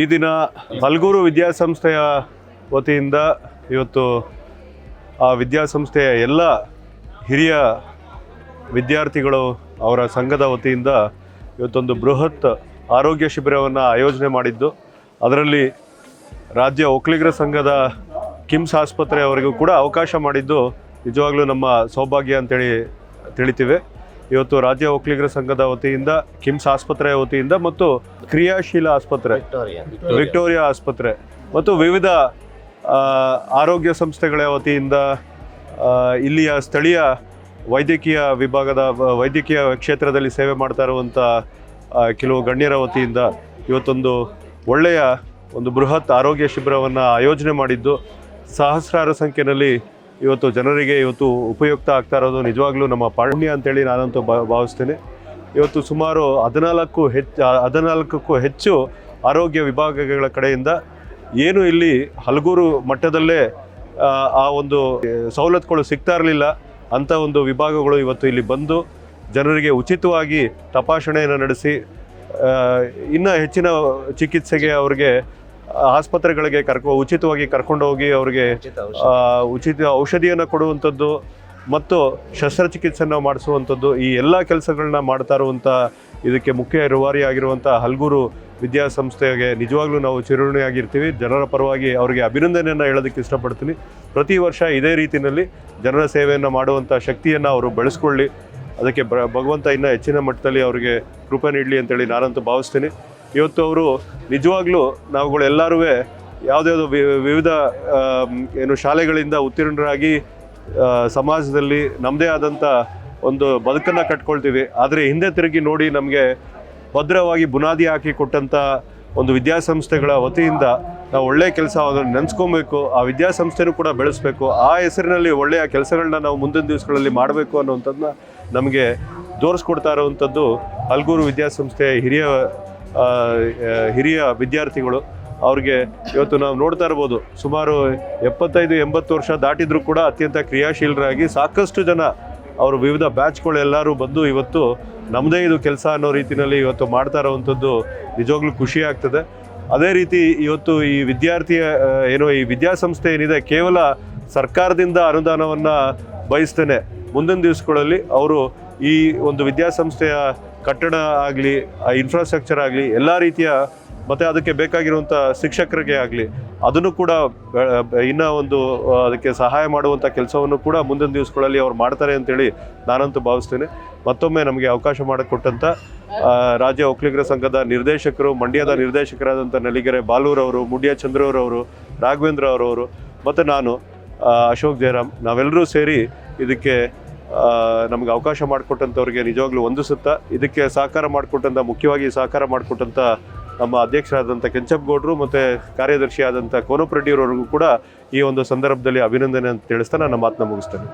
ಈ ದಿನ ಹಲಗೂರು ವಿದ್ಯಾಸಂಸ್ಥೆಯ ವತಿಯಿಂದ ಇವತ್ತು ಆ ವಿದ್ಯಾಸಂಸ್ಥೆಯ ಎಲ್ಲ ಹಿರಿಯ ವಿದ್ಯಾರ್ಥಿಗಳು ಅವರ ಸಂಘದ ವತಿಯಿಂದ ಇವತ್ತೊಂದು ಬೃಹತ್ ಆರೋಗ್ಯ ಶಿಬಿರವನ್ನು ಆಯೋಜನೆ ಮಾಡಿದ್ದು, ಅದರಲ್ಲಿ ರಾಜ್ಯ ಒಕ್ಕಲಿಗರ ಸಂಘದ ಕಿಮ್ಸ್ ಆಸ್ಪತ್ರೆಯವರಿಗೂ ಕೂಡ ಅವಕಾಶ ಮಾಡಿದ್ದು ನಿಜವಾಗ್ಲೂ ನಮ್ಮ ಸೌಭಾಗ್ಯ ಅಂತೇಳಿ ತಿಳಿತೀವಿ. ಇವತ್ತು ರಾಜ್ಯ ಒಕ್ಕಲಿಗರ ಸಂಘದ ವತಿಯಿಂದ ಕಿಮ್ಸ್ ಆಸ್ಪತ್ರೆಯ ವತಿಯಿಂದ ಮತ್ತು ಕ್ರಿಯಾಶೀಲ ಆಸ್ಪತ್ರೆ ವಿಕ್ಟೋರಿಯಾ ಆಸ್ಪತ್ರೆ ಮತ್ತು ವಿವಿಧ ಆರೋಗ್ಯ ಸಂಸ್ಥೆಗಳ ವತಿಯಿಂದ ಇಲ್ಲಿಯ ಸ್ಥಳೀಯ ವೈದ್ಯಕೀಯ ವಿಭಾಗದ ವೈದ್ಯಕೀಯ ಕ್ಷೇತ್ರದಲ್ಲಿ ಸೇವೆ ಮಾಡ್ತಾ ಇರುವಂಥ ಕೆಲವು ಗಣ್ಯರ ವತಿಯಿಂದ ಇವತ್ತೊಂದು ಒಳ್ಳೆಯ ಒಂದು ಬೃಹತ್ ಆರೋಗ್ಯ ಶಿಬಿರವನ್ನು ಆಯೋಜನೆ ಮಾಡಿದ್ದು, ಸಹಸ್ರಾರು ಸಂಖ್ಯೆಯಲ್ಲಿ ಇವತ್ತು ಜನರಿಗೆ ಇವತ್ತು ಉಪಯುಕ್ತ ಆಗ್ತಾ ಇರೋದು ನಿಜವಾಗ್ಲೂ ನಮ್ಮ ಪುಣ್ಯ ಅಂತೇಳಿ ನಾನಂತೂ ಭಾವಿಸ್ತೇನೆ. ಇವತ್ತು ಸುಮಾರು 14ಕ್ಕೂ ಹೆಚ್ಚು ಆರೋಗ್ಯ ವಿಭಾಗಗಳ ಕಡೆಯಿಂದ ಏನು ಇಲ್ಲಿ ಹಲಗೂರು ಮಟ್ಟದಲ್ಲೇ ಆ ಒಂದು ಸವಲತ್ತುಗಳು ಸಿಗ್ತಾ ಇರಲಿಲ್ಲ ಅಂಥ ಒಂದು ವಿಭಾಗಗಳು ಇವತ್ತು ಇಲ್ಲಿ ಬಂದು ಜನರಿಗೆ ಉಚಿತವಾಗಿ ತಪಾಸಣೆಯನ್ನು ನಡೆಸಿ ಇನ್ನೂ ಹೆಚ್ಚಿನ ಚಿಕಿತ್ಸೆಗೆ ಅವ್ರಿಗೆ ಆಸ್ಪತ್ರೆಗಳಿಗೆ ಉಚಿತವಾಗಿ ಕರ್ಕೊಂಡು ಹೋಗಿ ಅವ್ರಿಗೆ ಉಚಿತ ಔಷಧಿಯನ್ನು ಕೊಡುವಂಥದ್ದು ಮತ್ತು ಶಸ್ತ್ರಚಿಕಿತ್ಸೆಯನ್ನು ಮಾಡಿಸುವಂಥದ್ದು, ಈ ಎಲ್ಲ ಕೆಲಸಗಳನ್ನ ಮಾಡ್ತಾ ಇರುವಂಥ ಇದಕ್ಕೆ ಮುಖ್ಯ ರೂವಾರಿಯಾಗಿರುವಂಥ ಹಲಗೂರು ವಿದ್ಯಾಸಂಸ್ಥೆಗೆ ನಿಜವಾಗ್ಲೂ ನಾವು ಚಿರಋಣಿಯಾಗಿರ್ತೀವಿ. ಜನರ ಪರವಾಗಿ ಅವರಿಗೆ ಅಭಿನಂದನೆಯನ್ನು ಹೇಳೋದಕ್ಕೆ ಇಷ್ಟಪಡ್ತೀನಿ. ಪ್ರತಿ ವರ್ಷ ಇದೇ ರೀತಿಯಲ್ಲಿ ಜನರ ಸೇವೆಯನ್ನು ಮಾಡುವಂಥ ಶಕ್ತಿಯನ್ನು ಅವರು ಬೆಳೆಸ್ಕೊಳ್ಳಿ, ಅದಕ್ಕೆ ಭಗವಂತ ಇನ್ನೂ ಹೆಚ್ಚಿನ ಮಟ್ಟದಲ್ಲಿ ಅವರಿಗೆ ಕೃಪೆ ನೀಡಲಿ ಅಂತೇಳಿ ನಾನಂತೂ ಭಾವಿಸ್ತೀನಿ. ಇವತ್ತು ಅವರು ನಿಜವಾಗ್ಲೂ ನಾವುಗಳೆಲ್ಲರೂ ಯಾವುದ್ಯಾವುದೋ ವಿವಿಧ ಶಾಲೆಗಳಿಂದ ಉತ್ತೀರ್ಣರಾಗಿ ಸಮಾಜದಲ್ಲಿ ನಮ್ಮದೇ ಆದಂಥ ಒಂದು ಬದುಕನ್ನು ಕಟ್ಕೊಳ್ತೀವಿ. ಆದರೆ ಹಿಂದೆ ತಿರುಗಿ ನೋಡಿ ನಮಗೆ ಭದ್ರವಾಗಿ ಬುನಾದಿ ಹಾಕಿ ಕೊಟ್ಟಂಥ ಒಂದು ವಿದ್ಯಾಸಂಸ್ಥೆಗಳ ವತಿಯಿಂದ ನಾವು ಒಳ್ಳೆಯ ಕೆಲಸ ಅದನ್ನು ನೆನೆಸ್ಕೊಬೇಕು, ಆ ವಿದ್ಯಾಸಂಸ್ಥೆನೂ ಕೂಡ ಬೆಳೆಸಬೇಕು, ಆ ಹೆಸರಿನಲ್ಲಿ ಒಳ್ಳೆಯ ಕೆಲಸಗಳನ್ನ ನಾವು ಮುಂದಿನ ದಿವಸಗಳಲ್ಲಿ ಮಾಡಬೇಕು ಅನ್ನೋವಂಥದ್ದನ್ನ ನಮಗೆ ತೋರಿಸ್ಕೊಡ್ತಾ ಇರುವಂಥದ್ದು ಹಲಗೂರು ವಿದ್ಯಾಸಂಸ್ಥೆಯ ಹಿರಿಯ ವಿದ್ಯಾರ್ಥಿಗಳು. ಅವ್ರಿಗೆ ಇವತ್ತು ನಾವು ನೋಡ್ತಾ ಇರ್ಬೋದು, ಸುಮಾರು 75-80 ವರ್ಷ ದಾಟಿದ್ರೂ ಕೂಡ ಅತ್ಯಂತ ಕ್ರಿಯಾಶೀಲರಾಗಿ ಸಾಕಷ್ಟು ಜನ ಅವರು ವಿವಿಧ ಬ್ಯಾಚ್ಗಳೆಲ್ಲರೂ ಬಂದು ಇವತ್ತು ನಮ್ಮದೇ ಇದು ಕೆಲಸ ಅನ್ನೋ ರೀತಿಯಲ್ಲಿ ಇವತ್ತು ಮಾಡ್ತಾ ಇರೋವಂಥದ್ದು ನಿಜವಾಗ್ಲೂ ಖುಷಿ ಆಗ್ತದೆ. ಅದೇ ರೀತಿ ಇವತ್ತು ಈ ವಿದ್ಯಾರ್ಥಿಯ ಈ ವಿದ್ಯಾಸಂಸ್ಥೆ ಏನಿದೆ ಕೇವಲ ಸರ್ಕಾರದಿಂದ ಅನುದಾನವನ್ನು ಬಯಸ್ತೇನೆ, ಮುಂದಿನ ದಿವಸಗಳಲ್ಲಿ ಅವರು ಈ ಒಂದು ವಿದ್ಯಾಸಂಸ್ಥೆಯ ಕಟ್ಟಡ ಆಗಲಿ, ಇನ್ಫ್ರಾಸ್ಟ್ರಕ್ಚರ್ ಆಗಲಿ, ಎಲ್ಲ ರೀತಿಯ ಮತ್ತು ಅದಕ್ಕೆ ಬೇಕಾಗಿರುವಂಥ ಶಿಕ್ಷಕರಿಗೆ ಆಗಲಿ ಅದನ್ನು ಕೂಡ ಇನ್ನೂ ಒಂದು ಅದಕ್ಕೆ ಸಹಾಯ ಮಾಡುವಂಥ ಕೆಲಸವನ್ನು ಕೂಡ ಮುಂದಿನ ದಿವಸಗಳಲ್ಲಿ ಅವ್ರು ಮಾಡ್ತಾರೆ ಅಂತೇಳಿ ನಾನಂತೂ ಭಾವಿಸ್ತೇನೆ. ಮತ್ತೊಮ್ಮೆ ನಮಗೆ ಅವಕಾಶ ಮಾಡಿಕೊಟ್ಟಂಥ ರಾಜ್ಯ ಒಕ್ಕಲಿಗರ ಸಂಘದ ನಿರ್ದೇಶಕರು, ಮಂಡ್ಯದ ನಿರ್ದೇಶಕರಾದಂಥ ನಲಿಗೆರೆ ಬಾಲೂರವರು, ಮುಡ್ಯ ಚಂದ್ರವರವರು, ರಾಘವೇಂದ್ರ ಅವರವರು ಮತ್ತು ನಾನು ಅಶೋಕ್ ಜಯರಾಮ್, ನಾವೆಲ್ಲರೂ ಸೇರಿ ಇದಕ್ಕೆ ನಮಗೆ ಅವಕಾಶ ಮಾಡಿಕೊಟ್ಟಂಥವ್ರಿಗೆ ನಿಜವಾಗ್ಲೂ ವಂದಿಸುತ್ತಾ, ಇದಕ್ಕೆ ಮುಖ್ಯವಾಗಿ ಸಹಕಾರ ಮಾಡಿಕೊಟ್ಟಂಥ ನಮ್ಮ ಅಧ್ಯಕ್ಷರಾದಂಥ ಕೆಂಚಪ್ಪಗೌಡರು ಮತ್ತು ಕಾರ್ಯದರ್ಶಿಯಾದಂಥ ಕೋನಪ್ರೆಡ್ಡಿಯವರಿಗೂ ಕೂಡ ಈ ಒಂದು ಸಂದರ್ಭದಲ್ಲಿ ಅಭಿನಂದನೆ ಅಂತ ತಿಳಿಸ್ತಾ ನನ್ನ ಮಾತನ್ನ ಮುಗಿಸ್ತೇನೆ.